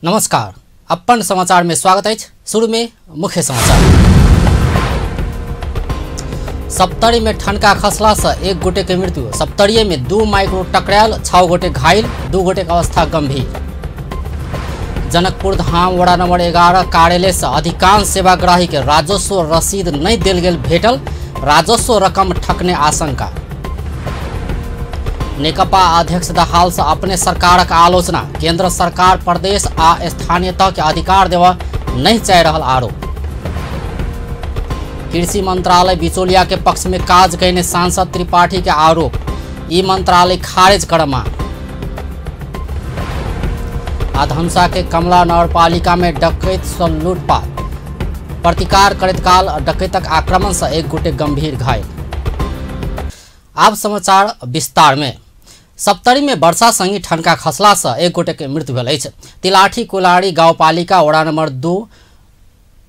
नमस्कार, अपन समाचार में स्वागत है। शुरू में मुख्य समाचार। सप्तरी में ठनका खसला से एक गोटे के मृत्यु। सप्तरी में 2 माइक्रो टकरायल, 6 गोटे घायल, 2 गोटे के अवस्था गंभीर। जनकपुर धाम वड़ा नंबर 11 कार्यालय से अधिकांश सेवाग्राही के राजस्व रसीद नहीं दिल गेल भेटल, राजस्व रकम ठकने आशंका। नेकपा अध्यक्ष दाहाल से अपने सरकार का आलोचना। केंद्र सरकार प्रदेश आ स्थानीय तक के अधिकार देवा नहीं चाह रहा आरोप। कृषि मंत्रालय बिचौलिया के पक्ष में काज करने सांसद त्रिपाठी के आरोप। ई मंत्रालय खारिज कर मांग। अधमसा के कमला नगरपालिका में डकैत से लूटपाट। प्रतिकार करत काल डकैतक आक्रमण से एक गोटे गंभीर घायल। अब समाचार विस्तार में। सप्तरी में वर्षा संगी ठनका खसला से एक गोटे के मृत्यु भेल अछि। तिलाठी कोलाड़ी गांवपालिका वड़ा नंबर 2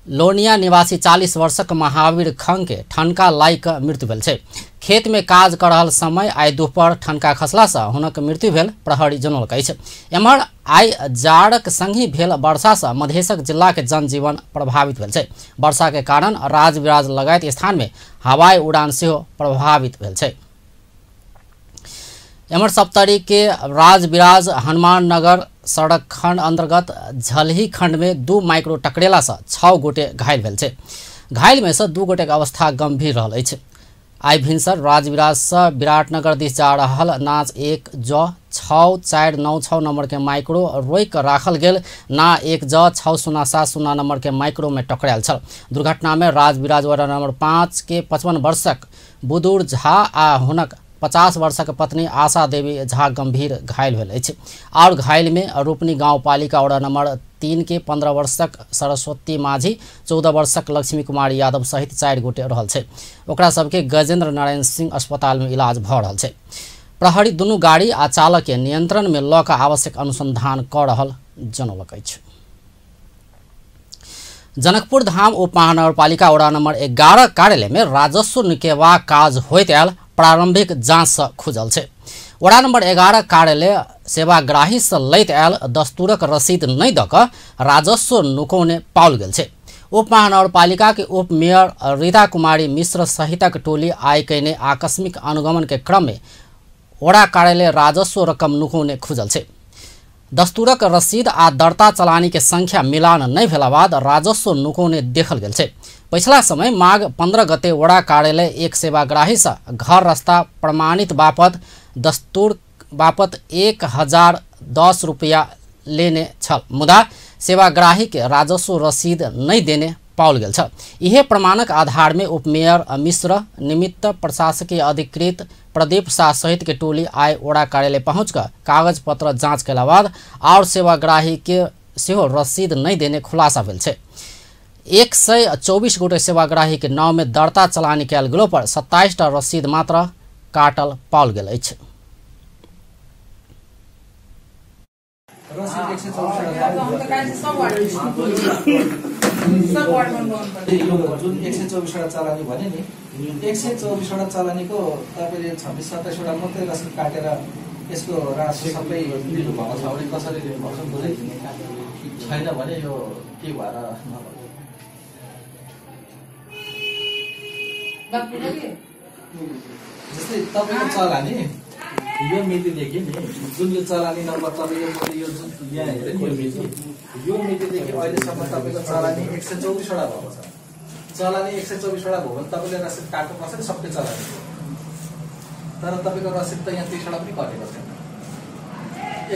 लोनिया निवासी 40 वर्षक महावीर खंग के ठनका लाई के मृत्यु भेल छै। खेत में काज कर रहल समय आइ दोपहर ठनका खसला से हुनक मृत्यु भेल, प्रहरी जनौलक अछि। एम्हर आइ जाड़क संगी भेल वर्षा से मधेशक जिला के जनजीवन प्रभावित भेल छै। वर्षा के कारण राजविराज लगायत स्थान में हवाई उड़ान सेहो प्रभावित भेल छै। एम्हर सप्तरी के राजविराज हनुमान नगर सड़क खंड अंतर्गत झलही खंड में 2 माइक्रो टकरेला से 6 गोटे घायल भेल छै। घायल में से 2 गोटे के अवस्था गंभीर रहल अछि। आइ भिनसर राजविराज से विराटनगर दिस जा रहल नाच 1 ज 6496 नंबर के माइक्रो रोक राखल गेल ना 1 ज 6070 नंबर के माइक्रो में टकरायल छल। दुर्घटना में राजविराज वार्ड नंबर 5 के 55 वर्षक बुदुर झा आ हुनक 50 वर्षक पत्नी आशा देवी झा गंभीर घायल भेल अछि। और घायल में रूपनी गांवपालिका वड़ा नंबर 3 के 15 वर्षक सरस्वती माझी, 14 वर्षक लक्ष्मी कुमारी यादव सहित 4 गोटे रहल छै। ओकरा सबके गजेंद्र नारायण सिंह अस्पताल में इलाज भ रहल छै। प्रहरी दुनू गाड़ी आ चालक के नियंत्रण में ल क आवश्यक अनुसंधान क रहल जनौलक अछि। जनकपुर धाम उप महानगरपालिका वड़ा नंबर 11 कार्यालय में राजस्व निकेवा काज होइत आयल प्रारंभिक जांच से खुजल छै। वड़ा नंबर 11 कार्यालय सेवाग्राही से लैत आयल दस्तूरक रसीद नहीं द क राजस्व नुकौने पाओल गेल छै। उप महानगरपालिका के उप मेयर रीता कुमारी मिश्र सहितक टोली आइ कने आकस्मिक अनुगमन के क्रम में वड़ा कार्यालय राजस्व रकम नुकौने खुजल छै। दस्तूरक रसीद आ दर्ता चलानी के संख्या मिलान नहीं भेला बाद राजस्व नुकौने देखल गेल छै। पिछला समय माघ 15 गते वड़ा कार्यालय एक सेवाग्राही से घर रास्ता प्रमाणित बापत दस्तूर बापत 1010 रुपया लेने छल, मुदा सेवाग्राही के राजस्व रसीद नहीं देने पाओल गेल छल। यह प्रमाणक आधार में उप मेयर मिश्र, निमित्त प्रशासकीय अधिकृत प्रदीप शाह सहित के टोली आय वड़ा कार्यालय पहुंचकर कागज पत्र जांच के बाद और सेवाग्राही के सेहो रसीद नहीं देने खुलासा भेल छै। 124 गोटे सेवाग्राही के नाम में दर्ता चलानी कयल गेलो पर 27 टा रसीद मात्र काटल पाओल गेल अछि। जुन 124 चलानी भने नि 124 चलानी को तपाईले 26-27 वटा मात्रै रसिद काटेर यसको राशि सबै दिनु भएको छ भने कसरी दिनु भएको छ बुझाइदिनु छैन भने यो के भएर जस्तै तपाईको चलानी यो मितिदेखि नि जुन यो चलानी नम्बर तपाईको यो जुन यहाँ हेरे नि यो मितिदेखि अहिलेसम्म तपाईको चलानी 124 वटा भएको छ। चलानी 124 वटा भयो भने तपाईले रसिद काट्नु कसरी सबै चलानी, तर तपाईको रसिद त यहाँ 30 वटा पनि कटेको छैन।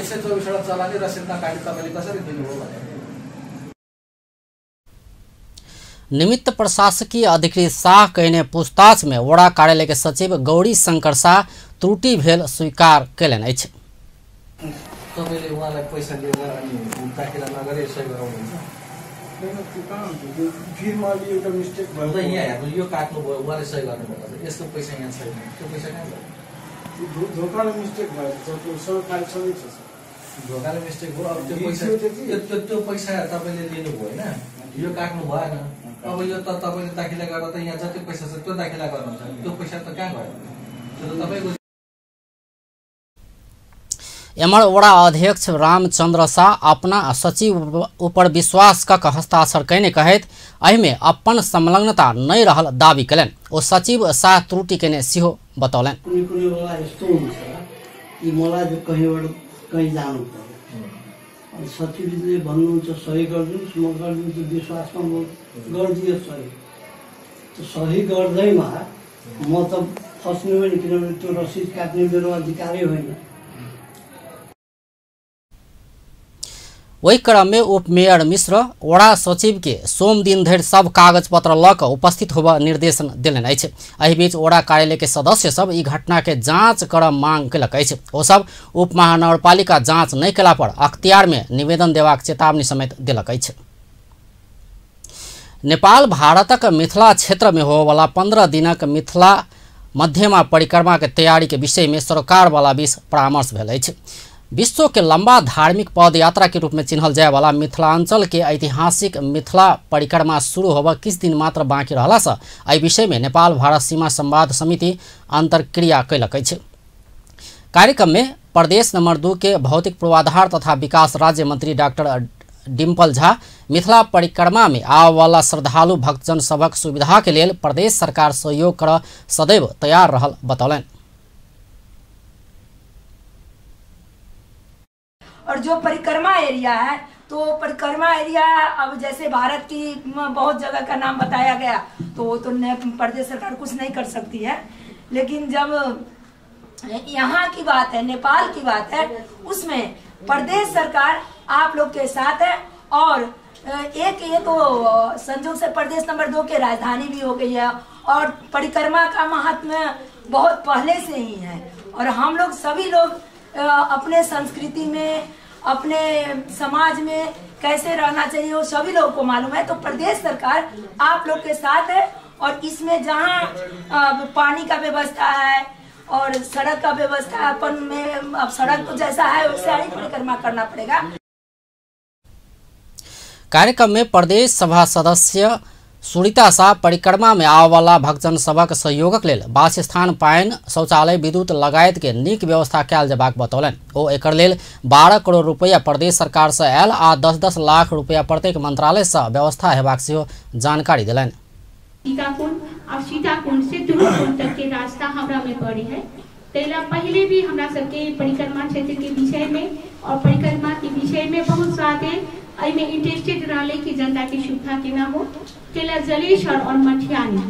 124 वटा चलानी रसिद नकाटी तपाईले कसरी दिनुभयो भने निमित्त प्रशासकीय अधिकृत शाह कहने पूछताछ में वड़ा कार्यालय के सचिव गौरी शंकर शाह त्रुटि भेल स्वीकार कयलनि अछि। तपाईले उहाँलाई पैसा दिएर अनि ताकेला नगरे सही गराउनुहुन्छ फिरमा एउटा मिस्टेक भयो त यहाँ हेर्नु यो काट्नु भयो उहाँले सही गर्नुभयो यसको पैसा यहाँ छैन, त्यो पैसा कहाँ गयो? धोकाले मिस्टेक भयो, त्यो सरकारी सबै छ। धोकाले मिस्टेक भयो, अब त्यो पैसा तपाईले लिनुभयो हैन, यो काट्नु भएन। अब यो त तपाईले दाखिला गर्दा त यहाँ जति पैसा छ त्यो दाखिला गर्नुहुन्छ, त्यो पैसा त कहाँ गयो? त्यो त तपाईको एमर वडा अध्यक्ष रामचंद्र शाह अपना सचिव ऊपर विश्वास कऽ हस्ताक्षर कयने कहैत एहिमे अपन संलग्नता नहीं रहल दावी कयलनि। ओ सचिव शाह त्रुटि केने सेहो बतौलनि। कुनै बेला यस्तो हुन्छ कि मलाई जो कहीँ जानु पर्यो अनि सचिवले भन्नुहुन्छ सही गरिदिनुहोस्, म गरिदिन्छु, विश्वासमा म गरिदियो सही। त्यो सही गर्दैमा म त फस्नु पनि, किनभने त्यो रसिद काट्ने मेरो अधिकारै होइन। वही क्रम में उप मेयर मिश्र वडा सचिव के सोम दिन धरि सब कागज पत्र ल क उपस्थित होबा निर्देशन दिलनि अछि। एहि बीच वडा कार्यालय के सदस्य सब ई घटना के जांच कर मांग केलक अछि। ओ सब उप महानगरपालिका जांच नहीं केला पर अख्तियार में निवेदन देबाक चेतावनी समेत दिलक अछि। नेपाल भारतक मिथिला क्षेत्र में होबला 15 दिनक मिथिला मध्यमा परिक्रमा के तैयारी के विषय में सरकार वाला बीच परामर्श भेल अछि। विश्व के लंबा धार्मिक पद यात्रा के रूप में चिन्हल जाय वाला मिथिलांचल के ऐतिहासिक मिथिला परिक्रमा शुरू होबा किछ दिन मात्र बाँकी रहला से एहि विषय में नेपाल भारत सीमा संवाद समिति अंतर्क्रिया कैलक अछि। कार्यक्रम में प्रदेश नंबर 2 के भौतिक पूर्वाधार तथा विकास राज्य मंत्री डॉक्टर डिम्पल झा मिथिला परिक्रमा में आवे वाला श्रद्धालु भक्तजन सभक सुविधा के लेल प्रदेश सरकार सहयोग कर सदैव तैयार रहल बतौलनि। और जो परिक्रमा एरिया है, तो परिक्रमा एरिया अब जैसे भारत की बहुत जगह का नाम बताया गया, तो वो तो प्रदेश सरकार कुछ नहीं कर सकती है। लेकिन जब यहाँ की बात है, नेपाल की बात है, उसमें प्रदेश सरकार आप लोग के साथ है। और एक ये तो संयोग से प्रदेश नंबर 2 के राजधानी भी हो गई है और परिक्रमा का महात्म्य बहुत पहले से ही है। और हम लोग सभी लोग अपने संस्कृति में, अपने समाज में कैसे रहना चाहिए वो सभी लोगों को मालूम है। तो प्रदेश सरकार आप लोग के साथ है। और इसमें जहाँ पानी का व्यवस्था है और सड़क का व्यवस्था अपन में, अब सड़क तो जैसा है वैसे ही परिक्रमा करना पड़ेगा। कार्यक्रम में प्रदेश सभा सदस्य सुनीता शाह परिक्रमा में आवे वाला भक्तजन सभक सहयोगक लेल वासस्थान, पानि, शौचालय, विद्युत लगायत के नीक व्यवस्था कयल जेबाक बतौलनि। ओ एकर लेल 12 करोड़ रुपया प्रदेश सरकार से आयल आ 10-10 लाख रुपया प्रत्येक मंत्रालय से व्यवस्था हेबाक सेहो जानकारी दिलनि। सीताकुंड और सीताकुंड से तुरंत तक के रास्ता हमरा में पड़ी है। तेला पहले भी हमरा सबके परिक्रमा क्षेत्र के विषय में और परिक्रमा के विषय में बहुत सारे में इंटरेस्टेड रहे कि जनता की सुविधा केना हो। तेला जलेश्वर और मठियानी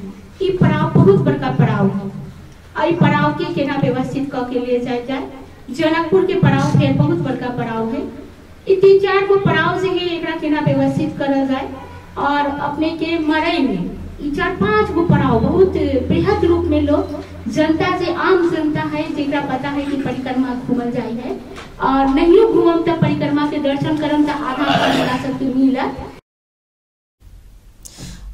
ई पड़ाव बहुत बड़का पड़ाव है। आई पड़ाव के केना व्यवस्थित क के लिए जाए। जनकपुर के पड़ाव फिर बहुत बड़का पड़ाव है। ई 3-4 गो पड़ाव से ही एकरा केना व्यवस्थित करल जाए। और अपने के मरई में 4-5 गो पड़ाव बहुत बृहद रूप में लोग जनता से, आम जनता है जेकरा पता है कि परिक्रमा घूमल जाए है और नहीं घूमम तो परिक्रमा के दर्शन करम तो आधा हमरा सबके मिलत।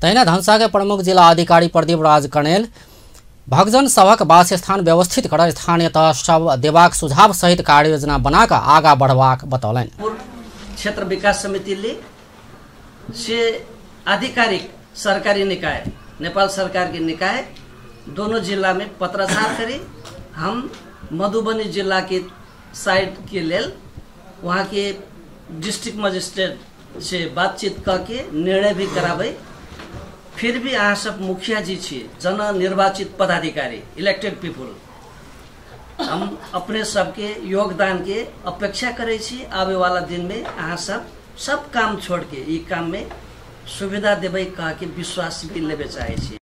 तहिना धनुषा के प्रमुख जिला अधिकारी प्रदीप राज कणेल भक्तजन सभक वासस्थान व्यवस्थित कर स्थानीय तह सब देबाक सुझाव सहित कार्य योजना बनाकर आगा बढ़वाक बतौलनि। क्षेत्र विकास समिति से आधिकारिक सरकारी निकाय, नेपाल सरकार के निकाय दोनों जिला में पत्राचार करी। हम मधुबनी जिला के साइड के लेल वहाँ के डिस्ट्रिक्ट मजिस्ट्रेट से बातचीत करके निर्णय भी कराबे। फिर भी अहाँ सब मुखिया जी छे, जन निर्वाचित पदाधिकारी, इलेक्टेड पीपुल, हम अपने सबके योगदान के अपेक्षा करे छी। आवे वाला दिन में अहाँ सब काम छोड़ के ई काम में सुविधा देवे कह के विश्वास भी लेवे चाहे छी।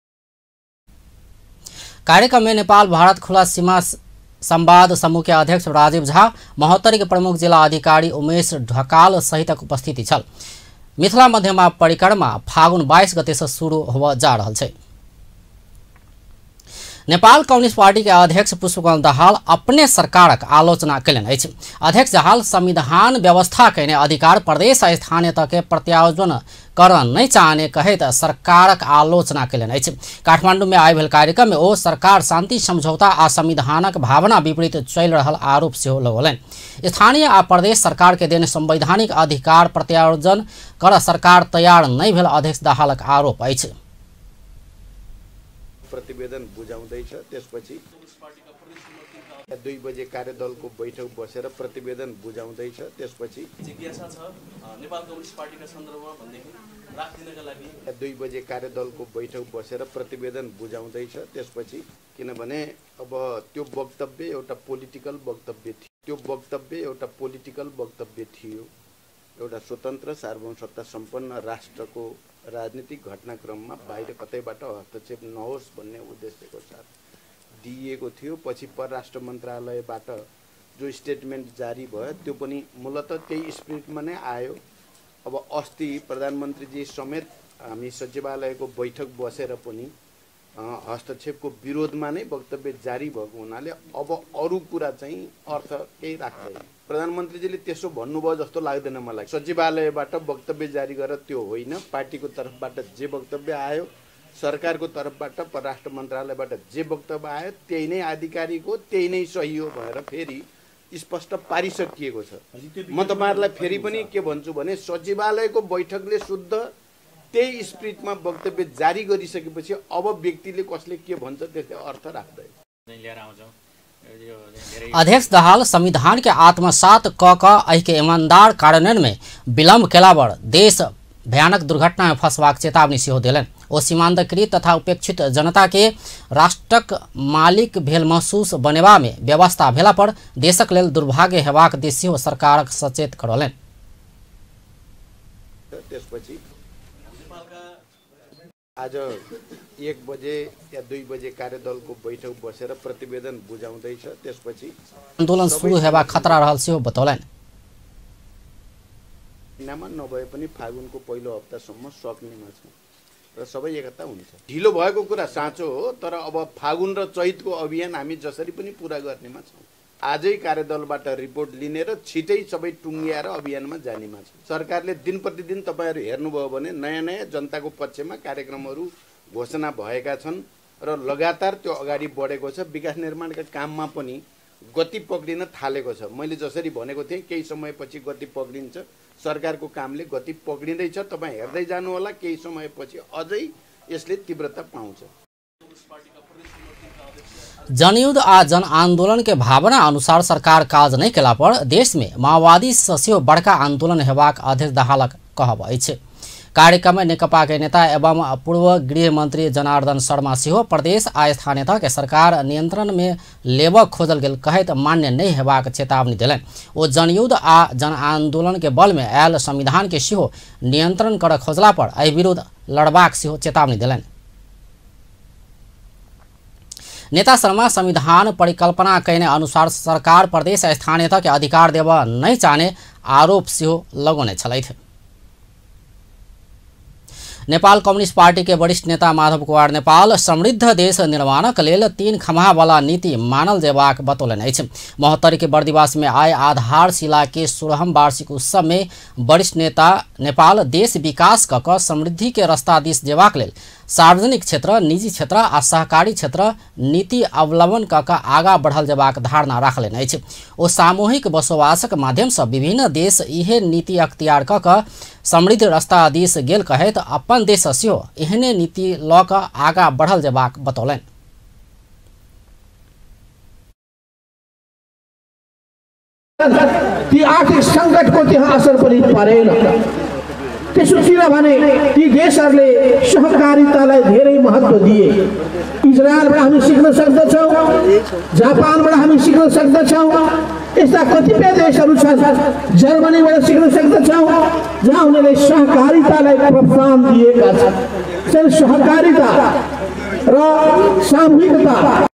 कार्यक्रम में नेपाल भारत खुला सीमा संवाद समूह के अध्यक्ष राजीव झा, महोत्तरी के प्रमुख जिला अधिकारी उमेश ढकाल सहितक उपस्थिति छल। मिथिला मध्यमा परिक्रमा फागुन 22 गते से शुरू होबा जा रहल छै। नेपाल कम्युनिस्ट पार्टी के अध्यक्ष पुष्पकमल दाहाल अपने सरकारक आलोचना कयलनि अछि। अध्यक्ष दाहाल संविधान व्यवस्था कयने अधिकार प्रदेश आ स्थानीय तह के प्रत्यायोजन करऽ नहीं चाहने कहैत सरकारक आलोचना कयलनि अछि। काठमांडू में आयल कार्यक्रम में ओ सरकार शांति समझौता आ संविधानक भावना विपरीत चलि रहल आरोप सेहो लगौलनि। स्थानीय आ प्रदेश सरकार के देन संवैधानिक अधिकार प्रत्यायोजन करऽ सरकार तैयार नहीं भेल अध्यक्ष दाहालक आरोप अछि। प्रतिवेदन बुझाउँदैछ। त्यसपछि 2 बजे कार्यदलको बैठक बसेर प्रतिवेदन बुझाउँदैछ। त्यसपछि जिज्ञासा छ नेपाल कम्युनिस्ट पार्टीका सन्दर्भमा भन्देखि राख्दिनका लागि 2 बजे कार्यदलको बैठक बसेर प्रतिवेदन बुझाउँदैछ। त्यसपछि किनभने अब त्यो वक्तव्य एउटा पोलिटिकल वक्तव्य थियो। एउटा स्वतन्त्र सार्वभौम सत्ता सम्पन्न राष्ट्रको राजनीतिक घटनाक्रममा बाहिर कतैबाट हस्तक्षेप नहोस् भन्ने उद्देश्यको साथ दिइएको थियो। पछि परराष्ट्र मन्त्रालयबाट जो स्टेटमेन्ट जारी भयो त्यो पनि मूलतः त्यही स्पिरिटमा नै आयो। अब अस्ति प्रधानमन्त्रीजी समेत हामी सचिवालयको बैठक बसेर पनि हस्तक्षेपको विरोधमा नै वक्तव्य जारी भएको हुनाले अब अरू कुरा चाहिँ अर्थ केही राख्दैन। प्रधानमन्त्रीजीले त्यसो भन्नुभयो जस्तो लाग्दैन मलाई। सचिवालयबाट वक्तव्य जारी गरेर त्यो होइन, पार्टीको तर्फबाट जे वक्तव्य आयो, सरकारको तर्फबाट परराष्ट्र मन्त्रालयबाट जे वक्तव्य आयो त्यही नै आधिकारिक हो, त्यही नै सही हो भनेर फेरि स्पष्ट पारिसकिएको छ। म तपाईहरुलाई फेरि पनि के भन्छु भने सचिवालयको बैठकले शुद्ध त्यही स्पिरिटमा वक्तव्य जारी गरिसकेपछि अब व्यक्तिले कसले के भन्छ त्यसले अर्थ राख्दैन। अध्यक्ष दाहाल संविधान के आत्मसात क ऐके ईमानदार कार्यान्वयन में विलम्ब केलावर देश भयानक दुर्घटना में फंसबाक चेतावनी सेहो देलनि। ओ सीमांतकृत तथा उपेक्षित जनता के राष्ट्रक मालिक भेल महसूस बनेबा में व्यवस्था भेला पर देशक लेल दुर्भाग्य हेबाक दिस सेहो सरकारक सचेत करौलनि। त्यसपछि आज 1 बजे या 2 बजे कार्यदलको बैठक बसेर प्रतिवेदन बुझाउँदैछ। त्यसपछि आन्दोलन सुरु हेबा खतरा रहल सेहो बतौलनि। नाम नभए पनि फागुनको पहिलो हप्तासम्म सक्नेमा छ र सबै एकता हुन्छ। ढिलो भएको कुरा साँचो हो, तर अब फागुन र चैतको अभियान हामी जसरी पनि पूरा गर्नेमा छौँ। आजै कार्यदलबाट रिपोर्ट लिने र छिटै सबै टुङ्ग्याएर अभियानमा जानेमा छ। सरकारले दिन प्रतिदिन तपाईहरु हेर्नुभयो भने नयाँ नयाँ जनताको पक्षमा कार्यक्रमहरू घोषणा भएका छन् र लगातार त्यो अगाडि बढेको छ। विकास निर्माणका काममा पनि गति पक्रिन थालेको छ। मैले जसरी भनेको थिएँ केही समयपछि गति पक्रिन्छ, सरकारको कामले गति पक्रिँदैछ। तपाईँ हेर्दै जानु होला, केही समयपछि अझै यसले तीव्रता पाउँछ। जनयुद्ध आ जन आंदोलन के भावना अनुसार सरकार काज नहीं केला पर देश में माओवादी सेहो बड़का आंदोलन हेबाक अध्यक्ष दाहालक कहब अछि। कार्यक्रम में नेकपा के नेता एवं पूर्व गृह मंत्री जनार्दन शर्मा सेहो प्रदेश आ स्थानीयता के सरकार नियंत्रण में लेब खोजल गेल कहैत मान्य नहीं हेबाक चेतावनी देलनि। ओ जनयुद्ध आ जन आंदोलन के बल में आयल संविधान के सेहो नियंत्रण कर खोजला पर एहि विरुद्ध लड़बाक सेहो चेतावनी देलनि। नेता शर्मा संविधान परिकल्पना कहने अनुसार सरकार प्रदेश स्थानीयता के अधिकार देव नहीं चाहने आरोप सेहो लगौने छलैथ। नेपाल कम्युनिस्ट पार्टी के वरिष्ठ नेता माधव कुमार नेपाल समृद्ध देश निर्माणक लेल 3 खम्हा वाला नीति मानल जेबाक बतौलनि अछि। महोत्तरी के बर्दिवास में आए आधारशिला के 16वां वार्षिक उत्सव में वरिष्ठ नेता नेपाल देश विकास क समृद्धि के रास्ता दिस जेबाक लेल सार्वजनिक क्षेत्र, निजी क्षेत्र आ सहकारी क्षेत्र नीति अवलंबन क आगा बढ़ल जेबाक धारणा राखलनि अछि। ओ सामूहिक बसोबासक माध्यम से विभिन्न देश इहे नीति अख्तियार क समृद्ध रास्ता दिस गेल कहैत अपन देश सेहो एहने नीति ल क आगा बढ़ल जेबाक बतौलनि। ती आर्थिक संकटको त्यहाँ असर पनि परेन। त्यसो किनभने ती देशहरूले सहकारितालाई धेरै महत्त्व दिए। इजरायलबाट हामी सिक्न सक्दछौँ, जापानबाट हामी सिक्न सक्दछौँ, यस्ता कतिपय देशहरू छन्, जर्मनीबाट सिक्न सक्दछौँ जहाँ उनीहरूले सहकारितालाई प्रोत्साहन दिएका छन्। सहकारिता र सामूहिकता।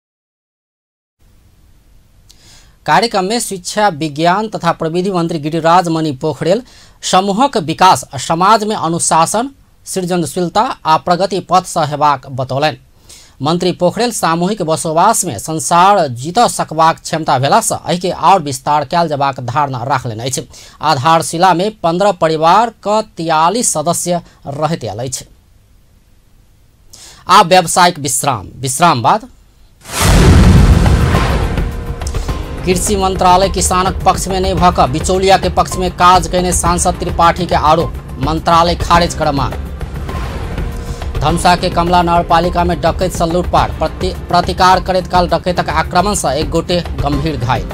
कार्यक्रम में शिक्षा, विज्ञान तथा प्रविधि मंत्री गिरिराज मणि पोखरेल समूहक विकास, समाज में अनुशासन, सृजनशीलता आ प्रगति पथ से हेबाक बतौलनि। मंत्री पोखरेल सामूहिक बसोबास में संसार जीत सकबाक क्षमता भेला से एहि के और विस्तार कयल जेबाक धारणा राखलनि अछि। आधारशिला में 15 परिवार क 43 सदस्य रहैत आयल अछि। आ व्यावसायिक विश्राम बाद कृषि मंत्रालय किसानक पक्ष में नहीं भक बिचौलिया के पक्ष में काज कहने सांसद त्रिपाठी के आरोप, मंत्रालय खारिज कर मांग। धनुषा के कमला नगरपालिका में डकैत से लूटपाट, प्रतिकार करैत काल डकैतक आक्रमण से एक गोटे गंभीर घायल।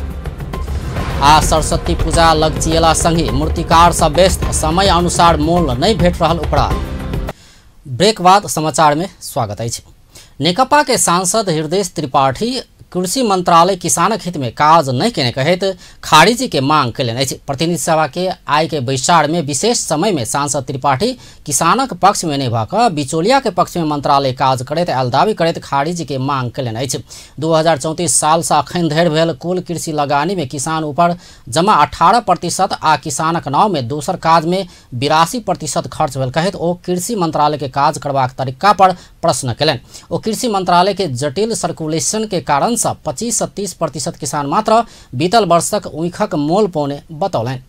आ सरस्वती पूजा लगजिएला संगे मूर्तिकार से व्यस्त, समय अनुसार मोल नहीं भेट रहल उपराध। ब्रेक बाद समाचार में स्वागत अछि। नेकपा के सांसद हृदय त्रिपाठी कृषि मंत्रालय किसानक हित में काज नहीं केने कहैत खारिजी के मांग कयलनि अछि। प्रतिनिधि सभा के आय के बैसार में विशेष समय में सांसद त्रिपाठी किसानक पक्ष में नहीं भऽ कऽ बिचौलिया के पक्ष में मंत्रालय काज करैत आयल दावी करैत खारिजी के मांग कयलनि अछि। 2034 साल से अखन धरि भेल कुल कृषि लगानी में किसान ऊपर जमा 18% आ किसानक नाव में दोसर काज में 82% खर्च भेल कहैत ओ कृषि मंत्रालय के काज करबाक तरीका पर प्रश्न कयलनि। ओ कृषि मंत्रालय के जटिल सर्कुलेशन के कारण 25 से 30% किसान मात्र बीतल वर्षक ऊखक मोल पाउने बतौलनि।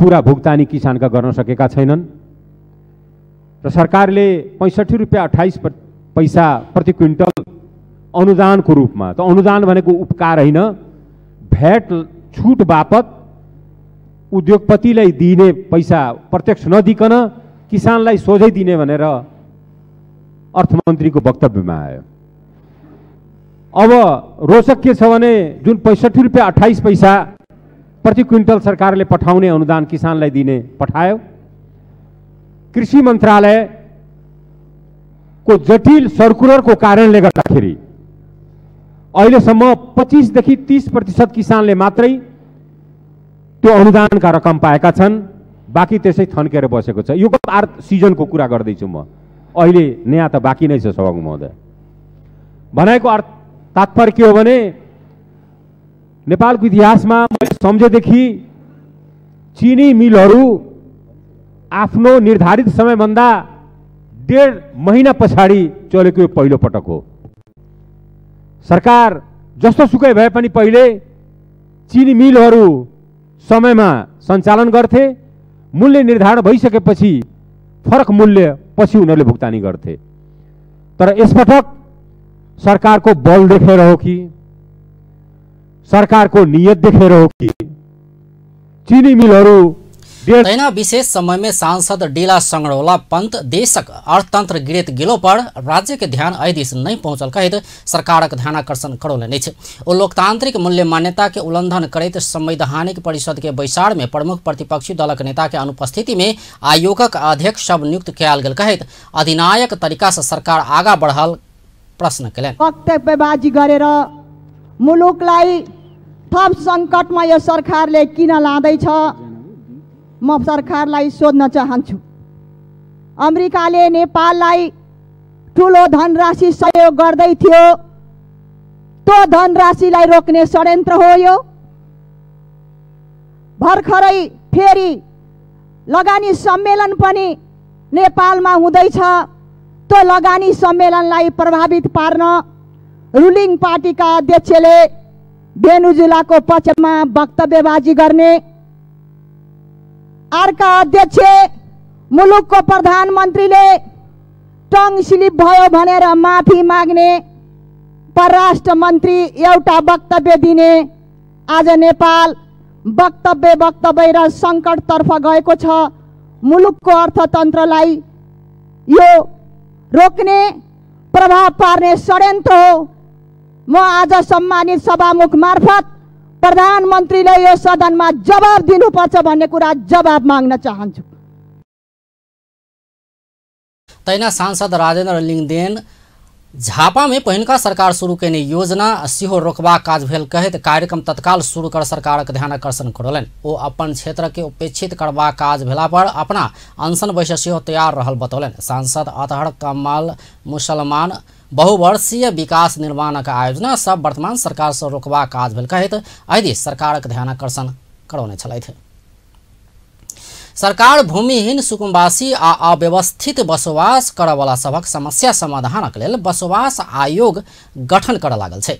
पूरा भुक्तानी किसानका गर्न सकेका छैनन् र सरकारले 65 रुपैयाँ 28 पैसा प्रति क्विन्टल अनुदानको रूपमा, त अनुदान भनेको उपकार होइन, भ्याट छुट बापत उद्योगपतिलाई दिने पैसा प्रत्यक्ष नदिकन किसानलाई सोझै दिने भनेर अर्थमन्त्रीको वक्तव्यमा आयो। अब रोचक के छ भने जुन 65 रुपैयाँ 28 पैसा प्रति क्विन्टल सरकारले पठाउने अनुदान किसानलाई दिने पठायो, कृषि मन्त्रालयको जटिल सर्कुलरको कारणले गर्दाखेरि अहिलेसम्म 25 देखि 30% किसानले मात्रै त्यो अनुदानका रकम पाएका छन्, बाँकी त्यसै थन्केर बसेको छ। यो सिजनको कुरा गर्दैछु म, अहिले नयाँ त बाँकी नै छ सभामुख महोदय। भनेको तात्पर्य के हो भने नेपालको इतिहासमा मैले सम्झेदेखि चिनी मिलहरू आफ्नो निर्धारित समयभन्दा 1.5 महिना पछाडि चलेको यो पहिलो पटक हो। सरकार जस्तो सुकै भए पनि पहिले चिनी मिलहरू समयमा सञ्चालन गर्थे, मूल्य निर्धारण भइसकेपछि फरक मूल्य पछि उनीहरूले भुक्तानी गर्थे। तर यसपटक सरकारको बल देखेर हो कि सरकारको नियत देखेर हो कि चीनी मिलहरू तैना विशेष समय में सांसद डीला संगरोला पंत देशक अर्थतंत्र गिरत गिलो पर राज्य के ध्यान एहि दिस नहीं पहुंचल कहैत सरकारक ध्यानाकर्षण करौलनि अछि। ओ लोकतांत्रिक मूल्य मान्यता के उल्लंघन करैत संवैधानिक परिषद के बैसार में प्रमुख प्रतिपक्षी दलक नेता के अनुपस्थिति में आयोगक अध्यक्ष सब नियुक्त कयल गेल कहैत अधिनायक तरीका से सरकार आगा बढ़ल प्रश्न कयलनि। वक्तव्यबाजी गरेर मुलुकलाई थप संकटमा यो सरकारले किन लाँदैछ म सरकारलाई सोध्न चाहन्छु। अमेरिकाले नेपाललाई ठुलो धनराशि सहयोग गर्दै थियो, त्यो धनराशिलाई रोक्ने षड्यन्त्र हो यो। भर्खरै फेरि लगानी सम्मेलन पनि नेपालमा हुँदैछ, त्यो लगानी सम्मेलनलाई प्रभावित पार्न रुलिङ पार्टीका अध्यक्षले भेनेजुएलाको पक्षमा वक्तव्यबाजी गर्ने, अर्का अध्यक्ष मुलुकको प्रधानमन्त्रीले टङ स्लिप भयो भनेर माफी माग्ने, परराष्ट्र मन्त्री एउटा वक्तव्य दिने। आज नेपाल वक्तव्य र सङ्कटतर्फ गएको छ। मुलुकको अर्थतन्त्रलाई यो रोक्ने प्रभाव पार्ने षड्यन्त्र हो। म आज सम्मानित सभामुख मार्फत प्रधानमन्त्रीले यो सदनमा जवाब दिनुपर्छ भन्ने कुरा जवाब माग्न चाहन्छु। तैना सांसद राजेन्द्र लिङदेन झापा में पहिनका सरकार शुरू करने योजना सिहो रोकबा काज भेल कहैत कार्यक्रम तत्काल शुरू कर सरकारक ध्यानाकर्षण करौलनि। ओ अपन क्षेत्र के उपेक्षित करबा काज भेला पर अपना अनशन बैस सेहो तैयार रहल बतौलनि। सांसद अतहर कमाल मुसलमान बहुवर्षीय विकास निर्माणक आयोजना सब वर्तमान सरकार से रोकबा काज भेल कहैत एहि सरकारक ध्यानाकर्षण करौने छलथि। सरकार भूमिहीन सुकुम्बासी आ अव्यवस्थित बसोबास करयवला सभक समस्या समाधानक लेल बसोबास आयोग गठन करय लागल छै।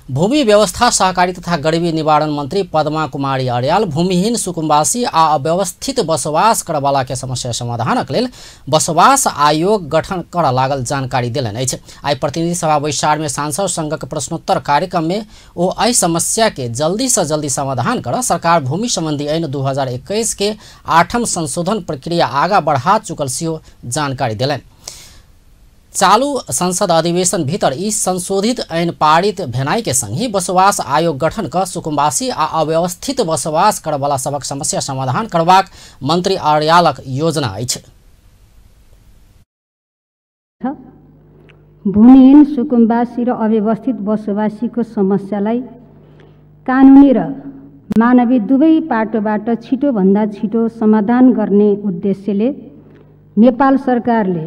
भूमि व्यवस्था सहकारी तथा गरीबी निवारण मंत्री पद्मा कुमारी अर्याल भूमिहीन सुकुम्बासी आ अव्यवस्थित बसोबास करवाला के समस्या समाधानक लेल बसोबास आयोग गठन कर लागल जानकारी देलनि अछि। आई प्रतिनिधि सभा बैसार में सांसद संघक प्रश्नोत्तर कार्यक्रम में ओ एहि समस्या के जल्दी से जल्दी समाधान कर सरकार भूमि संबंधी ऐन 2021 के 8म संशोधन प्रक्रिया आगा बढ़ा चुकल सेहो जानकारी देलनि। चालू संसद अधिवेशन भीतर ई संशोधित ऐन पारित भेनाई के संग ही बसोबास आयोग गठन कर सुकुम्बासी आ अव्यवस्थित बसोबास करवाला सबक समस्या समाधान करबाक मंत्री अर्यालक योजना अछि। भूमिहीन सुकुम्बासी र अव्यवस्थित बसोबासीको समस्यालाई कानुनी र मानवीय दुवै पाटोबाट छिटोभन्दा छिटो समाधान गर्ने उद्देश्यले नेपाल सरकारले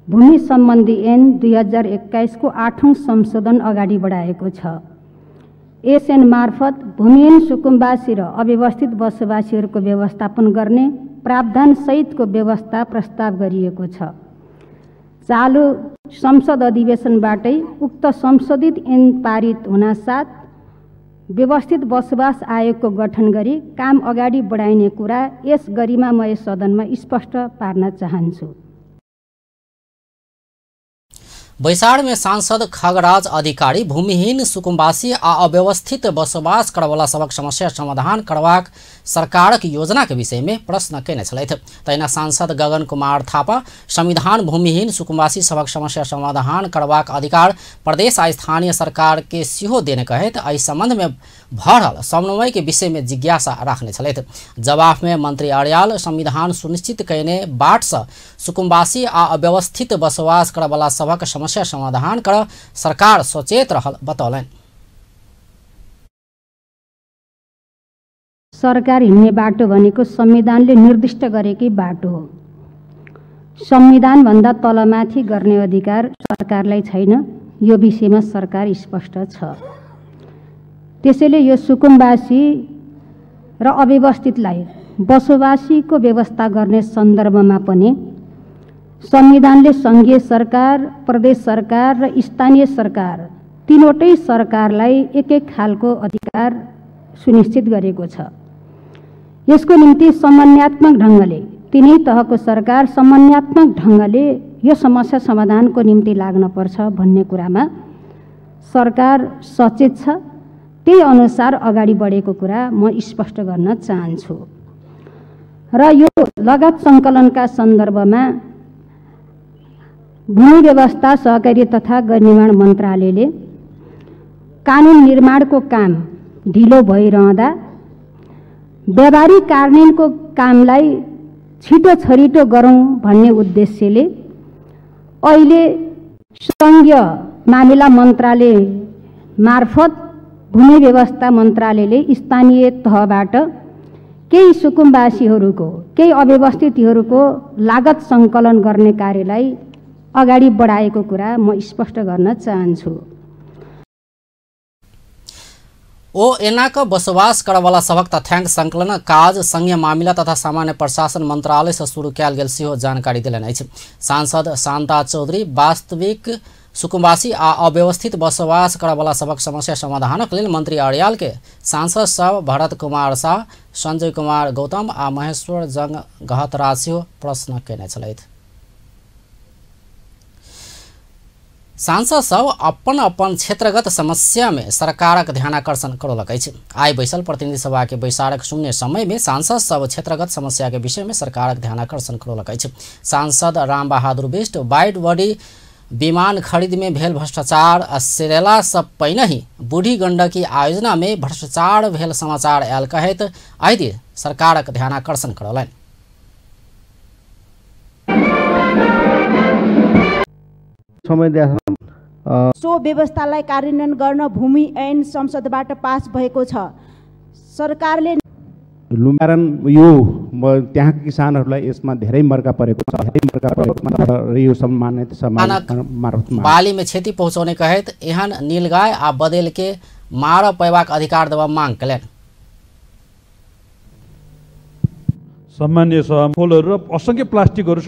भूमि सम्बन्धी ऐन 2021 को 8औं संशोधन अगाडि बढाएको छ। यस ऐन मार्फत भूमिहीन सुकुम्बासी र अव्यवस्थित बसोबासीहरूको व्यवस्थापन गर्ने प्रावधान सहितको व्यवस्था प्रस्ताव गरिएको छ। चालू संसद अधिवेशनबाटै उक्त संशोधित ऐन पारित हुनासाथ व्यवस्थित बसोबास आयोगको गठन गरी काम अगाडि बढाइने कुरा यस गरिमामय सदनमा स्पष्ट पार्न चाहन्छु। बैसार में सांसद खगराज अधिकारी भूमिहीन सुकुम्बासी आ अव्यवस्थित बसोबास करवाला सबक समस्या समाधान करबाक सरकारक योजना के विषय में प्रश्न केने छलैथ। तहिना सांसद गगन कुमार थापा संविधान भूमिहीन सुकुम्बासी सबक समस्या समाधान करबाक अधिकार प्रदेश आ स्थानीय सरकार के सेहो देने कहैत एहि संबंध में भरल समन्वय के विषय में जिज्ञासा राखने छलैथ। जवाब में मंत्री अर्याल संविधान सुनिश्चित कयने बाट से सुकुम्बासी आ अव्यवस्थित बसोबास करवाला सबक समस्या समाधान कर सरकार सचेत रहल बतौलन। सरकार हिँड्ने बाटो भनेको संविधानले निर्दिष्ट गरेकै बाटो हो। संविधान भन्दा तलमाथि गर्ने अधिकार सरकारलाई छैन, यो विषयमा सरकार स्पष्ट छ। त्यसैले यो सुकुम्बासी र अव्यवस्थितलाई बसोबासीको व्यवस्था गर्ने सन्दर्भमा पनि संविधानले संघीय सरकार, प्रदेश सरकार र स्थानीय सरकार तीनवटै सरकारलाई एक एक खालको अधिकार सुनिश्चित गरेको छ। यसको निम्ति समन्वयात्मक ढङ्गले तीनै तहको सरकार समन्वयात्मक ढङ्गले यो समस्या समाधानको निम्ति लाग्नुपर्छ भन्ने कुरामा सरकार सचेत छ। त्यही अनुसार अगाडि बढेको कुरा म स्पष्ट गर्न चाहन्छु। र यो लगात सङ्कलनका सन्दर्भमा भूमि व्यवस्था सहकारी तथा गृह निर्माण मन्त्रालयले कानुन निर्माणको काम ढिलो भइरहँदा व्यावहारिक कार्यान्वयनको कामलाई छिटो छरिटो गरौँ भन्ने उद्देश्यले अहिले सङ्घीय मामिला मन्त्रालय मार्फत भूमि व्यवस्था मन्त्रालयले स्थानीय तहबाट केही सुकुम्बासीहरूको, केही अव्यवस्थितहरूको लागत सङ्कलन गर्ने कार्यलाई अगाडि बढाएको कुरा म स्पष्ट गर्न चाहन्छु। ओ एनाक बसोबास करवाला सबक तथ्याङ्क संकलन काज संघीय मामिला तथा सामान्य प्रशासन मंत्रालय से शुरू कयल गेल सेहो जानकारी देलनि अछि। सांसद शान्ता चौधरी वास्तविक सुकुम्बासी आ अव्यवस्थित बसोबास करवाला सबक समस्या समाधानक लेल मंत्री अर्याल के सांसद सब भरत कुमार शाह, संजय कुमार गौतम आ महेश्वर जंग गहतराज सेहो प्रश्न केने छलथि। सांसद सब अपन अपन क्षेत्रगत समस्या में सरकारक ध्यानाकर्षण करौलक अछि। आई बैसल प्रतिनिधि सभा के बैसारक शून्य समय में सांसद सब क्षेत्रगत समस्या के विषय में सरकारक ध्यानाकर्षण करौलक अछि। सांसद राम बहादुर बिष्ट वाइड बॉडी विमान खरीद में भेल भ्रष्टाचार आ सिरेला सब पहिने ही बूढ़ी गंडकी आयोजना में भ्रष्टाचार भेल समाचार आयल कहैत एहि दिन सरकारक ध्यानाकर्षण करौलनि। सो व्यवस्थालाई कार्यान्वयन गर्न भूमि ऐन संसदबाट पास भएको छ। सरकारले लुम्बारन यो त्यहाँका किसानहरूलाई यसमा धेरै मर्का परेको छ, धेरै मर्का परेको र यो सम्मानित मार्फत बाली में क्षति पहुँचाउने कहैत एहन नीलगाय आ बदेल के मार पैबाक अधिकार देवा मांग कयलनि। सामान्य सभामूलहरू र असङ्ख्य प्लास्टिकहरू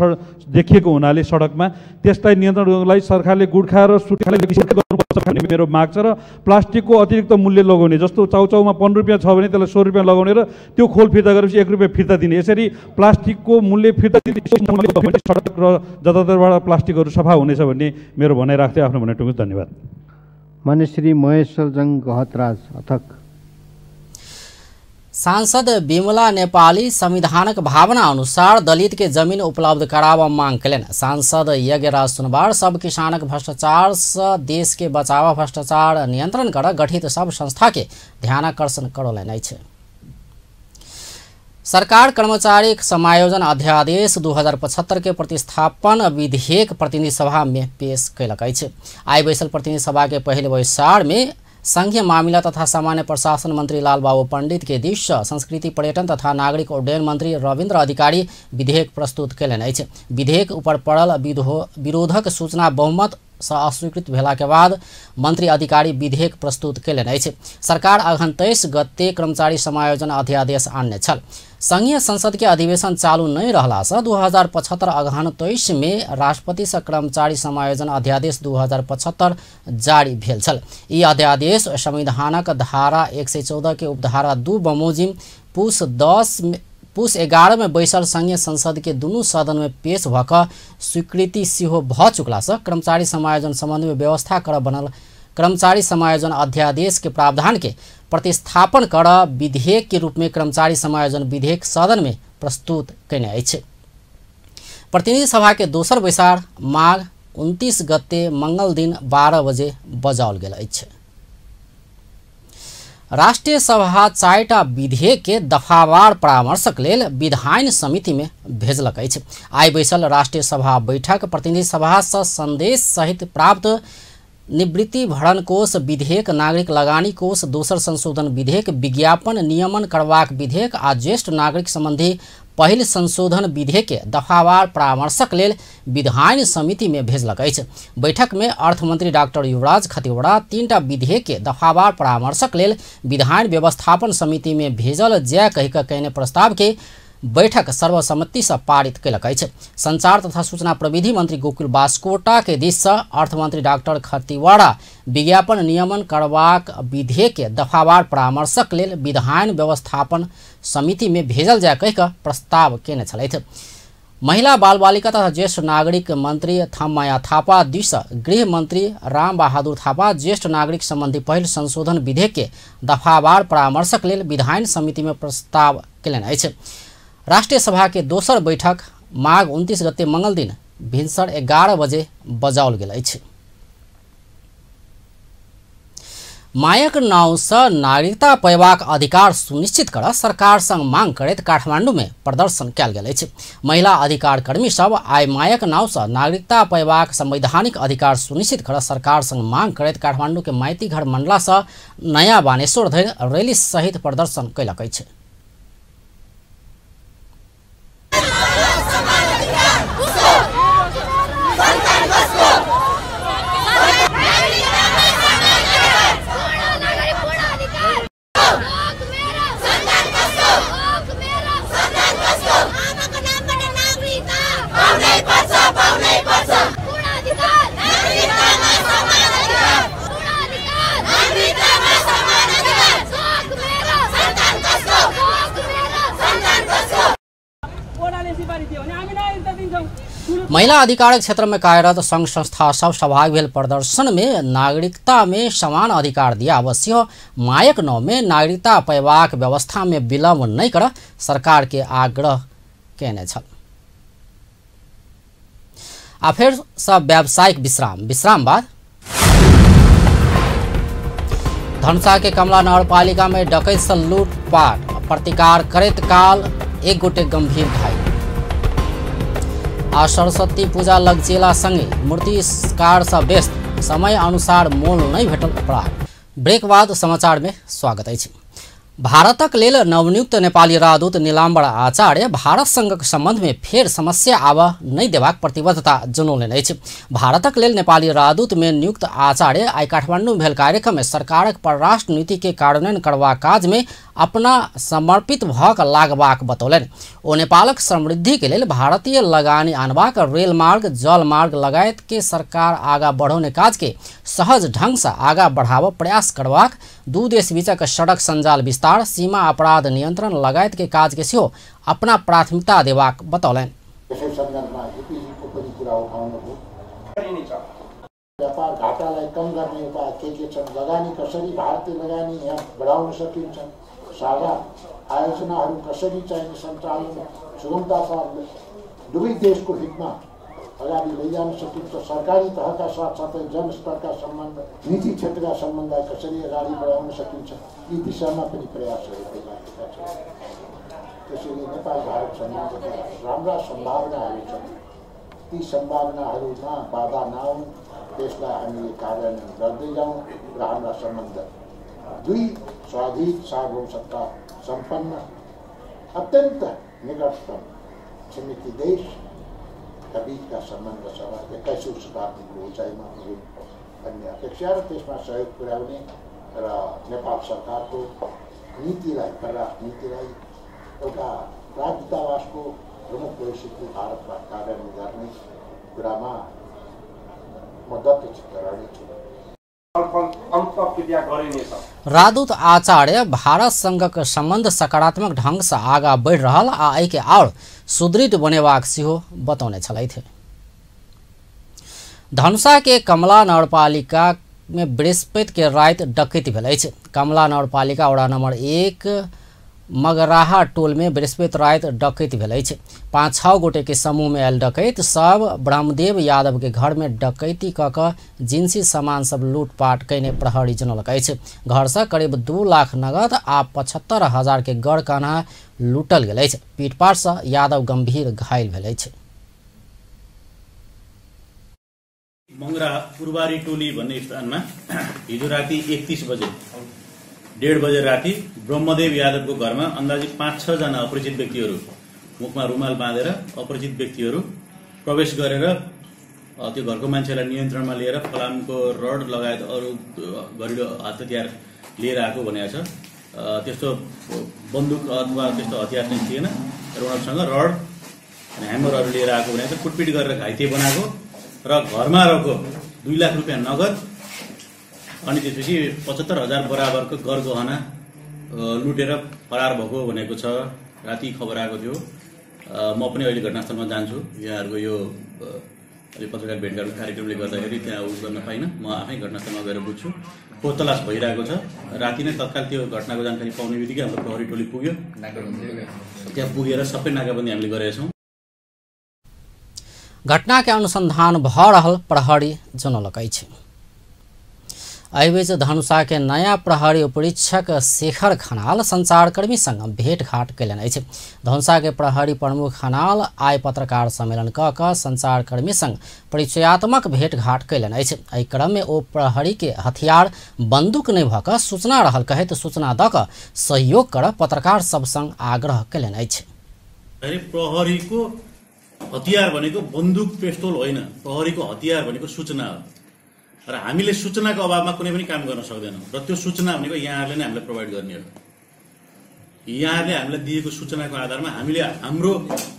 देखिएको हुनाले सडकमा त्यसलाई नियन्त्रण गर्नको लागि सरकारले गुड्खा र सुर्खाले गर्नुपर्छ भन्ने मेरो माग छ। र प्लास्टिकको अतिरिक्त मूल्य लगाउने, जस्तो चाउचाउमा 15 रुपियाँ छ भने त्यसलाई 100 रुपियाँ लगाउने र त्यो खोल फिर्ता गरेपछि 1 रुपियाँ फिर्ता दिने, यसरी प्लास्टिकको मूल्य फिर्ता दिने सडक र जताततैबाट प्लास्टिकहरू सफा हुनेछ भन्ने मेरो भनाइ राख्दै आफ्नो भनाइ टुङ्ग्यो। धन्यवाद। माननीय श्री महेश्वरजङ गहतराज अथक। सांसद विमला नेपाली संविधानक भावना अनुसार दलित के जमीन उपलब्ध करावा मांग कलन। सांसद यज्ञराज सुनवार सब किसानक भ्रष्टाचार से देश के बचावा भ्रष्टाचार नियंत्रण कर गठित सब संस्था के ध्यानाकर्षण करौलनि अछि। सरकार कर्मचारी समायोजन अध्यादेश 2075 के प्रतिस्थापन विधेयक प्रतिनिधि सभा में पेश कयलक अछि। आइ बैसल प्रतिनिधि सभा के पहले बैसार में संघीय मामला तथा सामान्य प्रशासन मंत्री लालबाबू पंडित के दिश संस्कृति पर्यटन तथा नागरिक उड्डयन मंत्री रविन्द्र अधिकारी विधेयक प्रस्तुत कयलनि अछि। विधेयक ऊपर पड़ल विरोधक सूचना बहुमत से अस्वीकृत भेला के बाद मंत्री अधिकारी विधेयक प्रस्तुत कयलनि अछि। सरकार अगहन 23 गते कर्मचारी समायोजन अध्यादेश आनने छल। संघीय संसद के अधिवेशन चालू नहीं रहला से 2075 अगहन 23 में राष्ट्रपति से कर्मचारी समायोजन अध्यादेश 2075 जारी भेल छल। ई अध्यादेश संविधानक धारा 114 के उपधारा 2 बमोजिम पुस 11 में बैसल संघीय संसद के दुनू सदन में पेश भक स्वीकृति सेहो भ चुकला से कर्मचारी समायोजन संबंध में व्यवस्था कर बनल कर्मचारी समायोजन अध्यादेश के प्रावधान के प्रतिस्थापन कर विधेयक के रूप में कर्मचारी समायोजन विधेयक सदन में प्रस्तुत कयने अछि। प्रतिनिधि सभा के दोसर बैसार माघ 29 गते मंगल दिन 12 बजे बजाओल गेल अछि। राष्ट्रीय सभा 4टा विधेयक के दफावार परामर्शक लेल विधायन समिति में भेजलक अछि। आइ बैसल राष्ट्रीय सभा बैठक प्रतिनिधि सभा से संदेश सहित प्राप्त निवृत्ति भरण कोष विधेयक, नागरिक लगानी कोष दोसर संशोधन विधेयक, विज्ञापन नियमन करबाक विधेयक आ ज्येष्ठ नागरिक संबंधी पहिल संशोधन विधेयक के दफावार परामर्शक लेल विधायन समिति में भेजलक अछि। बैठक में अर्थमंत्री डॉक्टर युवराज खतिवड़ा 3टा विधेयक के दफावार परामर्शक लेल विधायन व्यवस्थापन समिति में भेजल जाय कहि के कहने प्रस्ताव के बैठक सर्वसम्मति से पारित कयलक अछि। संचार तथा सूचना प्रविधि मंत्री गोकुल बास्कोटा के दिस से अर्थमंत्री डॉक्टर खतिवड़ा विज्ञापन नियमन करबाक विधेयक के दफावार परामर्शक लेल विधायन व्यवस्थापन समिति में भेजल जाय कहि के प्रस्ताव केने छलथि। महिला बाल बालिका तथा ज्येष्ठ नागरिक मंत्री थम्माया थापा दिस गृह मंत्री राम बहादुर थापा ज्येष्ठ नागरिक संबंधी पहिल संशोधन विधेयक के दफावार परामर्शक लेल विधायन समिति में प्रस्ताव केलनि अछि। राष्ट्रीय सभा के दोसर बैठक माघ 29 गते मंगल दिन भिनसर 11 बजे बजाओल गेल अछि। मायक नाव से नागरिकता पयबाक अधिकार सुनिश्चित कर सरकार संग मांग करैत काठमांडू में प्रदर्शन कयल गेल अछि। महिला अधिकार कर्मी सब आइ मायक नाव से नागरिकता पयबाक संवैधानिक अधिकार सुनिश्चित कर सरकार संग मांग करैत काठमांडू के माइती घर मंडला से नया बानेश्वर धरि रैली सहित प्रदर्शन कयलक अछि। महिला अधिकार क्षेत्र में कार्यरत संघ संस्था सब सहभागी भेल प्रदर्शन में नागरिकता में समान अधिकार दिया अवश्य मायक नाव में नागरिकता पयबाक व्यवस्था में विलम्ब नहीं कर सरकार के आग्रह केने छल। आ फेर सब व्यावसायिक विश्राम बाद धनुषा के कमला नगरपालिका में डकैत से लूटपाट प्रतिकार करैत काल एक गोटे गंभीर घायल। आ सरस्वती पूजा लगचेला संगे मूर्तिकार से व्यस्त समय अनुसार मोल नहीं भेटल अपराध। ब्रेक बाद समाचार में स्वागत अछि। भारतक लेल नवनियुक्त नेपाली राजदूत नीलाम्बर आचार्य भारत संघक संबंध में फेर समस्या आबऽ नहीं देबाक प्रतिबद्धता जनौलनि अछि। भारतक लेल नेपाली राजदूत में नियुक्त आचार्य आइ काठमांडू भेल कार्यक्रम में सरकारक परराष्ट्र नीति के कार्यान्वयन करबाक काज में अपना समर्पित भऽ कऽ लागबाक बतौलनि। ओ नेपालक समृद्धि के लेल भारतीय लगानी आनबाक, रेल मार्ग, जल मार्ग लगायत के सरकार आगा बढ़ौने काज के सहज ढंग से आगा बढ़ाव प्रयास करबाक, दू देश बीचक सड़क संजाल विस्तार, सीमा अपराध नियन्त्रण लगायत के काज के सेहो अपना प्राथमिकता देबाक बतौलनि। व्यापार घाटालाई कम गर्ने उपाय के छन्, लगानी कसरी भारतीय लगानी यहाँ बढाउन सकिन्छ, साझा आयोजनाहरू कसरी चाहिने सञ्चालन सुगमता साथले दुवै देशको हितमा अगाडि लैजान सकिन्छ, सरकारी तहका साथसाथै जनस्तरका सम्बन्ध, नीति क्षेत्रका सम्बन्धलाई कसरी अगाडि बढाउन सकिन्छ, यी दिशामा पनि प्रयासहरू भइरहेका छन्। त्यसैले नेपाल भारत सम्बन्धका राम्रा सम्भावनाहरू छन्। ती सम्भावनाहरूमा बाधा नआउन्, त्यसलाई हामीले कार्यान्वयन गर्दै जाउँ र हाम्रा सम्बन्ध दुई स्वाधीन सार्वभौमसत्ता सम्पन्न अत्यन्त निकटतम छिमेकी देशका बिचका सम्बन्ध सभा 21औं शताब्दीको उचाइमा पुगुन् भन्ने अपेक्षा र त्यसमा सहयोग पुर्याउने र नेपाल सरकारको नीतिलाई, परराष्ट्र नीतिलाई एउटा राजदूतावासको प्रमुख परिस्थिति भारतमा कार्यान्वयन गर्ने कुरामा राजदूत आचार्य भारतसँगको सम्बन्ध सकारात्मक ढंग से आगा बढ़ रहल आ एहि के और सुदृढ़ बनेबाक सेहो बतौने छलथि। धनुषा के कमला नगरपालिका में बृहस्पति के रात डकैती भेल अछि। कमला नगरपालिका वड़ा नंबर 1 मगराहा टोल में बृहस्पति रात डकैती भेल अछि। 5-6 गोटे के समूह में आयल डकैत सब ब्रह्मदेव यादव के घर में डकैती कऽ जिनसी सामान सब लूटपाट कैने प्रहरी जनौलक अछि। घर से करीब 2 लाख नगद आ 75,000 के गड़ कान्हा लूटल गेल अछि। पीटपाट से यादव गंभीर घायल भेल अछि। मंगरा पुरबारी टोली भन्ने स्थानमा हिजो राति 31 बजे 1:30 बजे राति ब्रह्मदेव यादवको घरमा अन्दाजी 5-6 जना अपरिचित व्यक्तिहरू मुखमा रुमाल बाँधेर अपरिचित व्यक्तिहरू प्रवेश गरेर त्यो घरको मान्छेलाई नियन्त्रणमा लिएर फलामको रड लगायत अरू घरेलु हतियार लिएर आएको भनेको छ। त्यस्तो बन्दुक अथवा त्यस्तो हतियार चाहिँ थिएन र उनीहरूसँग रड अनि ह्यामरहरू लिएर आएको भनेको छ। कुटपिट गरेर घाइते बनाएको र घरमा रहेको 2 लाख रुपियाँ नगद अनि त्यसपछि 75,000 बराबरको गरगहना लुटेर फरार भएको भनेको छ। राति खबर आएको थियो। म पनि अहिले घटनास्थलमा जान्छु। यहाँहरूको यो पत्रकार भेटघाट कार्यक्रमले गर्दाखेरि त्यहाँ उस गर्न पाइनँ। म आफै घटनास्थलमा गएर बुझ्छु। खोज तलास भइरहेको छ। राति नै तत्काल त्यो घटनाको जानकारी पाउने बित्तिकै हाम्रो प्रहरी टोली पुग्यो। त्यहाँ पुगेर सबै नाकाबन्दी हामीले गरेका छौँ। घटना के अनुसंधान भ रहल प्रहरी जनौलक अछि। एहि बीच धनुषा के नया प्रहरी उपरीक्षक शेखर खनाल संचारकर्मी संग भेंटघाट कयलनि अछि। धनुषा के प्रहरी प्रमुख खनाल आइ पत्रकार सम्मेलन कऽ संचारकर्मी संग परिचयात्मक भेंटघाट कयलनि अछि। एहि क्रम में ओ प्रहरी के हथियार बंदूक नहि भऽ कऽ सूचना रहल कहैत सूचना दऽ कऽ सहयोग कर पत्रकार सब संग आग्रह कयलनि अछि। प्रहरीको हतियार भनेको बन्दुक पिस्तोल होइन, प्रहरीको हतियार भनेको सूचना हो र हामीले सूचनाको अभावमा कुनै पनि काम गर्न सक्दैनौँ र त्यो सूचना भनेको यहाँहरूले नै हामीलाई प्रोभाइड गर्ने हो। यहाँहरूले हामीलाई दिएको सूचनाको आधारमा हामीले हाम्रो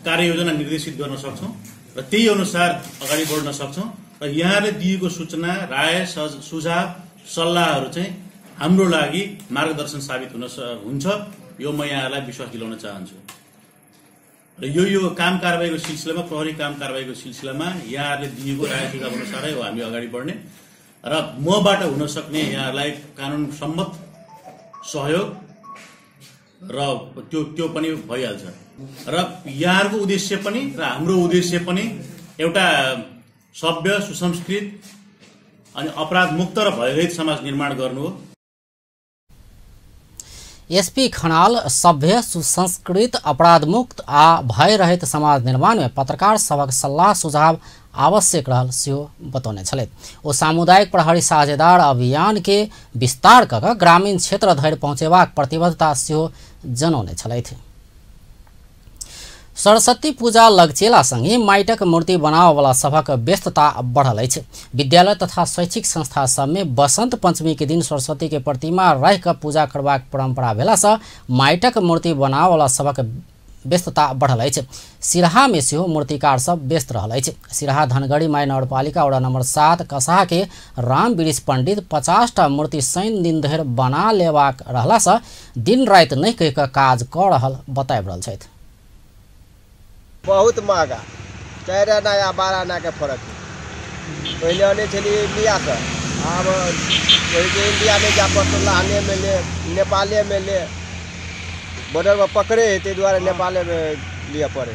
कार्ययोजना निर्देशित गर्न सक्छौँ र त्यही अनुसार अगाडि बढ्न सक्छौँ र यहाँहरूले दिएको सूचना, राय, सुझाव, सल्लाहहरू चाहिँ हाम्रो लागि मार्गदर्शन साबित हुन्छ। यो म यहाँहरूलाई विश्वास दिलाउन चाहन्छु र यो काम कारबाहीको सिलसिलामा, प्रहरी काम कारबाहीको सिलसिलामा यहाँहरूले दिएको राय सुझाव अनुसारै हो हामी अगाडि बढ्ने र मबाट हुन सक्ने यहाँहरूलाई कानुन सम्मत सहयोग र त्यो पनि भइहाल्छ र यहाँहरूको उद्देश्य पनि र हाम्रो उद्देश्य पनि एउटा सभ्य, सुसंस्कृत अनि अपराध मुक्त र भयरहित समाज निर्माण गर्नु हो। एसपी खनाल सभ्य, सुसंस्कृत, अपराध मुक्त आ भय रहित समाज निर्माण में पत्रकार सबक सल्लाह सुझाव आवश्यक रहल सेहो बतौने छले। ओ सामुदायिक प्रहरी साझेदार अभियान के विस्तार कऽ ग्रामीण क्षेत्र धरि पहुँचेबाक प्रतिबद्धता सेहो जनौने छलथि। सरस्वती पूजा लगचेलासँगै माइटक मूर्ति बनावला सभक व्यस्तता बढ़ल अछि। विद्यालय तथा शैक्षिक संस्था सबमे बसंत पंचमी के दिन सरस्वती के प्रतिमा रहि कऽ पूजा करबाक परंपरा भेलासँ माइटक मूर्ति बनावला सभक व्यस्तता बढ़ल अछि। सिराहा में सेहो मूर्तिकार सब व्यस्त रहल अछि। सिराहा धनगढ़ी माई नगरपालिका वडा नंबर 7 कसाहा के राम वृष पंडित 50टा मूर्ति शनि दिन धरि बना लेबाक रहलासँ दिन राति नहि कहि कऽ काज कऽ रहल बताबि रहल छथि। बहुत महंगा 4 आना या 12 आना के फर्क है। पहले आने चलिए इंडिया से, अब इंडिया में जा पड़ता आने में ले, नेपाले में ले, बॉर्डर में पकड़े ते द्वारा नेपाले में लिया पड़े,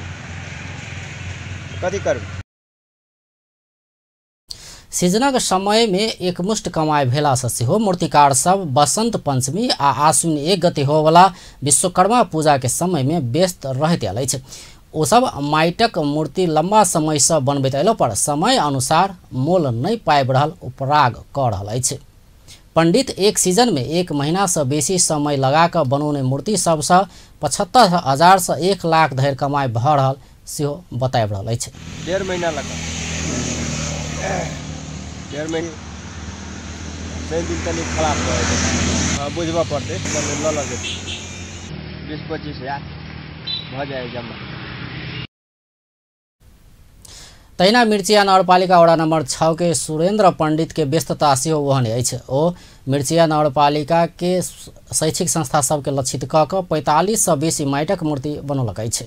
कथी करूँ। सीजनक समय में एकमुष्ट कमाई भेलासँ सेहो मूर्तिकार सब बसंत पंचमी आ आश्विन 1 गते होवला विश्वकर्मा पूजा के समय में व्यस्त रहैत आयल अछि। ओ सब माइटक मूर्ति लंबा समय से बनबैत अयला पर समय अनुसार मोल नहीं पाबि रहल उपराग कऽ रहल अछि। पंडित एक सीजन में 1 महीना से बेसी समय लगा कऽ बनौने मूर्ति सबसँ 75,000 से 1 लाख धरि कमाई भऽ रहल सेहो बताबि रहल अछि। 1.5 महीना लगा, 1.5 महीना से दिन तनी खराब हो बुझबा पड़ते न लगे 20-25 हजार भ जाए जमा। तहिना मिर्चिया नगरपालिका वडा नंबर 6 के सुरेंद्र पंडित के व्यस्तता सेहो ओहने अछि। ओ मिर्चिया नगरपालिका के शैक्षिक संस्था सबके लक्षित कऽ कऽ 45 से बेसी माइटक मूर्ति बनौलक अछि।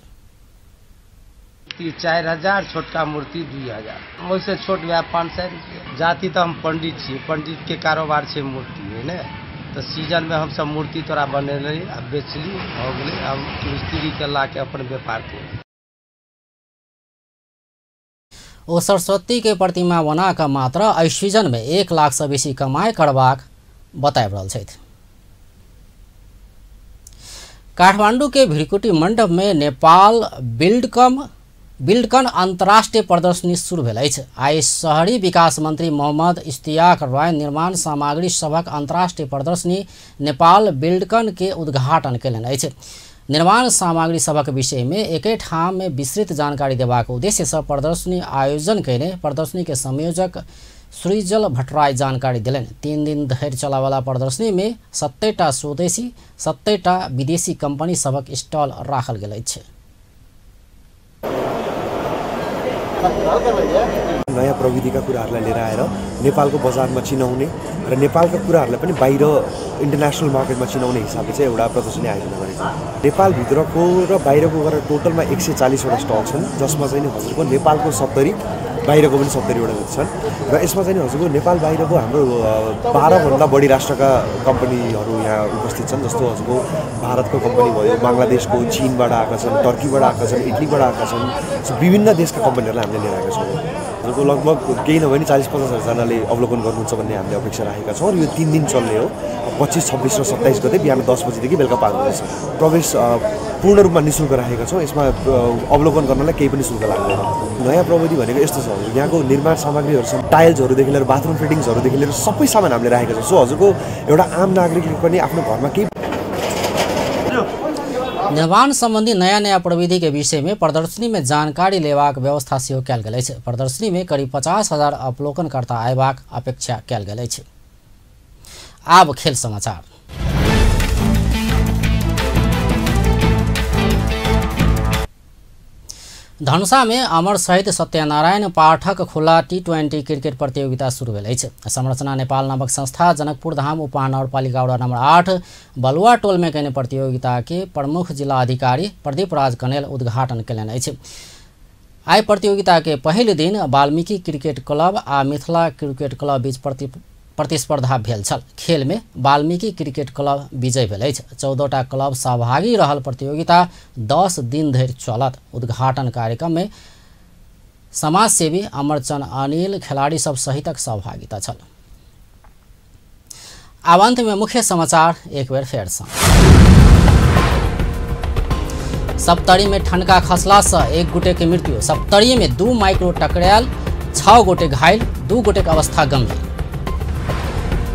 4000 छोटका मूर्ति 2000, वैसे छोट वह 500 रुपये। जाति तो हम पंडित छी, पंडित के कारोबार छे मूर्ति है ना, तो सीजन में हम सब मूर्ति तोरा बनेली आ बेचली हो गई। हम मिस्त्री के ला के अपन व्यापार के ओ सरस्वती के प्रतिमा बना कऽ मात्र एहि सीजन में 1 लाख से बेसी कमाई करबाक बताबि रहल छथि। काठमांडू के भिरकुटी मंडप में नेपाल बिल्डकन अंतर्राष्ट्रीय प्रदर्शनी शुरू भेल अछि। आइ शहरी विकास मंत्री मोहम्मद इश्तियाक राय निर्माण सामग्री सभक अंतर्राष्ट्रीय प्रदर्शनी नेपाल बिल्डकन के उद्घाटन कयलनि अछि। निर्माण सामग्री सभक विषय में एके ठाम में विस्तृत जानकारी देबाक उद्देश्य से प्रदर्शनी आयोजन कयने प्रदर्शनी के संयोजक सृजल भट्टराई जानकारी दिलनि। 3 दिन धरि चलावला प्रदर्शनी में 70टा स्वदेशी 70टा विदेशी कंपनी सभक स्टॉल राखल गेल अछि। नयाँ प्रविधिका कुराहरूलाई लिएर आएर नेपालको बजारमा चिनाउने र नेपालका कुराहरूलाई पनि बाहिर इन्टरनेसनल मार्केटमा चिनाउने हिसाबले चाहिँ एउटा प्रदर्शनी आयोजना गरेको छ। नेपालभित्रको र बाहिरको गरेर टोटलमा 140वटा स्टल छन्, जसमा चाहिँ हजुरको नेपालको 70 बाहिरको पनि 70वटा छन्। र यसमा चाहिँ हजुरको नेपाल बाहिरको हाम्रो 12 भन्दा बढी राष्ट्रका कम्पनीहरू यहाँ उपस्थित छन्। जस्तो हजुरको भारतको कम्पनी भयो, बङ्गलादेशको, चीनबाट आएका छन्, टर्कीबाट आएका छन्, इटलीबाट आएका छन्, विभिन्न देशका कम्पनीहरूलाई हामीले लिएर आएका छौँ। हजुरको लगभग केही नभए पनि 40-50 जनाले अवलोकन गर्नुहुन्छ भन्ने हामीले अपेक्षा राखेका छौँ। र यो 3 दिन चल्ने हो। 25, 26 र 27 गते बिहान 10 बजेदेखि बेलुका 5 बजेसम्म। प्रवेश पूर्ण रूपमा निःशुल्क राखेका छौँ। यसमा अवलोकन गर्नलाई केही पनि शुल्क लाग्दैन। नयाँ प्रविधि भनेको यस्तो छ, यहाँको निर्माण सामग्रीहरू छन्, टाइल्सहरूदेखि लिएर बाथरुम फिटिङ्सहरूदेखि लिएर सबै सामान हामीले राखेका छौँ। सो हजुरको एउटा आम नागरिकले पनि आफ्नो घरमा केही निर्माण संबंधी नया प्रविधि के विषय में प्रदर्शनी में जानकारी लेबाक व्यवस्था सेहो कयल गेल अछि। प्रदर्शनी में करीब 50,000 अवलोकनकर्ता अयबाक अपेक्षा कयल गेल अछि। आब खेल समाचार। धनुषा में अमर शहीद सत्यनारायण पाठक खुला T20 क्रिकेट प्रतियोगिता शुरू भेल अछि। संरचना नेपाल नामक संस्था जनकपुर धाम उपमहानगरपालिका वडा नंबर 8 बलुआ टोल में कयने प्रतियोगिता के प्रमुख जिला अधिकारी प्रदीप राज कनेल उद्घाटन कयलनि अछि। आइ प्रतियोगिता के पहिल दिन वाल्मीकि क्रिकेट क्लब आ मिथिला क्रिकेट क्लब बीच प्रतिस्पर्धा भेल छल। खेल में वाल्मीकि क्रिकेट क्लब विजय भेल अछि। 14टा क्लब सहभागी रहल प्रतियोगिता 10 दिन धरि चलत। उद्घाटन कार्यक्रम में समाजसेवी अमरचंद अनिल खिलाड़ी सब सहितक सहभागिता छल। आब अंत में मुख्य समाचार एक बेर फेर सँ। सप्तरी में ठनका खसला से 1 गोटे के मृत्यु। सप्तरी में 2 माइक्रो टकरायल, 6 गोटे घायल, 2 गोटे के अवस्था गंभीर।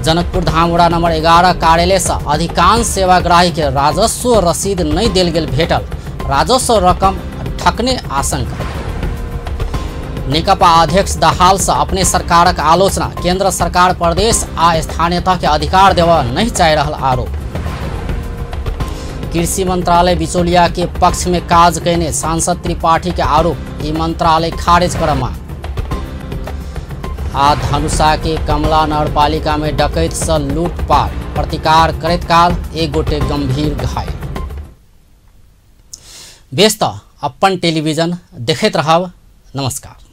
जनकपुर धाम वडा नंबर 11 कार्यालय से अधिकांश सेवाग्राही के राजस्व रसीद नहीं देल गेल भेटल। राजस्व रकम थकने आशंका। नेकपा अध्यक्ष दाहाल से अपने सरकारक आलोचना। केंद्र सरकार प्रदेश आ स्थानीयता के अधिकार देवा नहीं चाह रहा आरोप। कृषि मंत्रालय बिचौलिया के पक्ष में काज कहने सांसद त्रिपाठी के आरोप। ई मंत्रालय खारिज कर मांग। आ धनुषा के कमला नगरपालिका में डकैत से लूटपाट प्रतिकार करैत काल एक गोटे गंभीर घायल। व्यस्त अपन टेलीविजन देखैत रहब। नमस्कार।